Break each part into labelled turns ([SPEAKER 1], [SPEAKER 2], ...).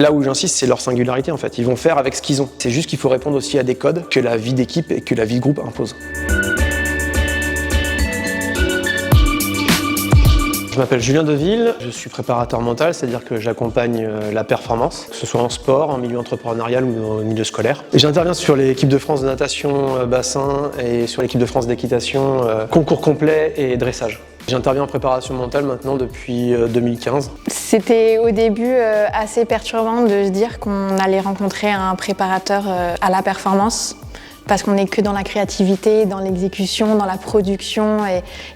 [SPEAKER 1] Là où j'insiste, c'est leur singularité en fait. Ils vont faire avec ce qu'ils ont. C'est juste qu'il faut répondre aussi à des codes que la vie d'équipe et que la vie de groupe impose. Je m'appelle Julien Deville, je suis préparateur mental, c'est-à-dire que j'accompagne la performance, que ce soit en sport, en milieu entrepreneurial ou en milieu scolaire. Et j'interviens sur l'équipe de France de natation bassin et sur l'équipe de France d'équitation concours complet et dressage. J'interviens en préparation mentale maintenant depuis 2015.
[SPEAKER 2] C'était au début assez perturbant de se dire qu'on allait rencontrer un préparateur à la performance, parce qu'on n'est que dans la créativité, dans l'exécution, dans la production,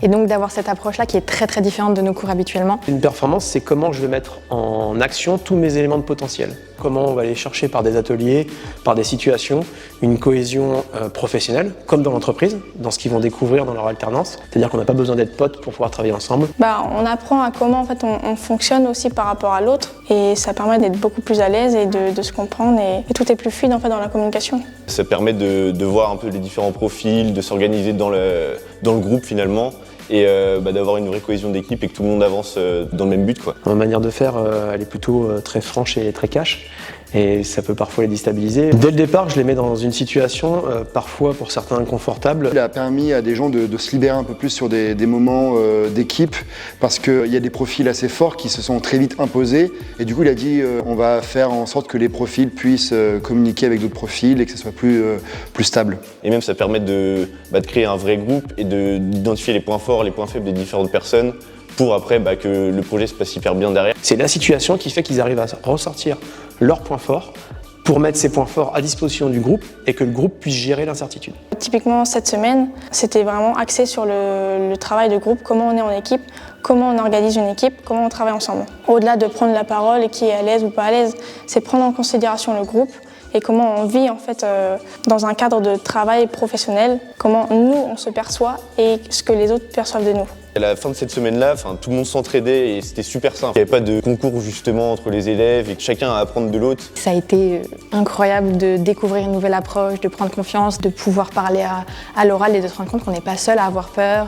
[SPEAKER 2] et donc d'avoir cette approche-là qui est très très différente de nos cours habituellement.
[SPEAKER 1] Une performance, c'est comment je vais mettre en action tous mes éléments de potentiel. Comment on va aller chercher par des ateliers, par des situations, une cohésion professionnelle, comme dans l'entreprise, dans ce qu'ils vont découvrir dans leur alternance. C'est-à-dire qu'on n'a pas besoin d'être potes pour pouvoir travailler ensemble.
[SPEAKER 3] On apprend à comment en fait, on fonctionne aussi par rapport à l'autre, et ça permet d'être beaucoup plus à l'aise et de se comprendre, et tout est plus fluide en fait, dans la communication.
[SPEAKER 4] Ça permet de voir un peu les différents profils, de s'organiser dans le groupe finalement, et d'avoir une vraie cohésion d'équipe et que tout le monde avance dans le même but, quoi.
[SPEAKER 1] Ma manière de faire, elle est plutôt très franche et très cash, et ça peut parfois les déstabiliser. Dès le départ, je les mets dans une situation, parfois pour certains inconfortable.
[SPEAKER 5] Il a permis à des gens de se libérer un peu plus sur des moments d'équipe, parce qu'il y a des profils assez forts qui se sont très vite imposés, et du coup il a dit on va faire en sorte que les profils puissent communiquer avec d'autres profils et que ce soit plus stable.
[SPEAKER 4] Et même ça permet de créer un vrai groupe et d'identifier les points forts, les points faibles des différentes personnes, pour après que le projet se passe hyper bien derrière.
[SPEAKER 1] C'est la situation qui fait qu'ils arrivent à ressortir leurs points forts pour mettre ces points forts à disposition du groupe et que le groupe puisse gérer l'incertitude.
[SPEAKER 3] Typiquement cette semaine, c'était vraiment axé sur le travail de groupe, comment on est en équipe, comment on organise une équipe, comment on travaille ensemble. Au-delà de prendre la parole et qui est à l'aise ou pas à l'aise, c'est prendre en considération le groupe et comment on vit en fait dans un cadre de travail professionnel, comment nous on se perçoit et ce que les autres perçoivent de nous.
[SPEAKER 4] À la fin de cette semaine-là, tout le monde s'entraidait et c'était super simple. Il n'y avait pas de concours justement entre les élèves et que chacun a à apprendre de l'autre.
[SPEAKER 2] Ça a été incroyable de découvrir une nouvelle approche, de prendre confiance, de pouvoir parler à l'oral et de se rendre compte qu'on n'est pas seul à avoir peur.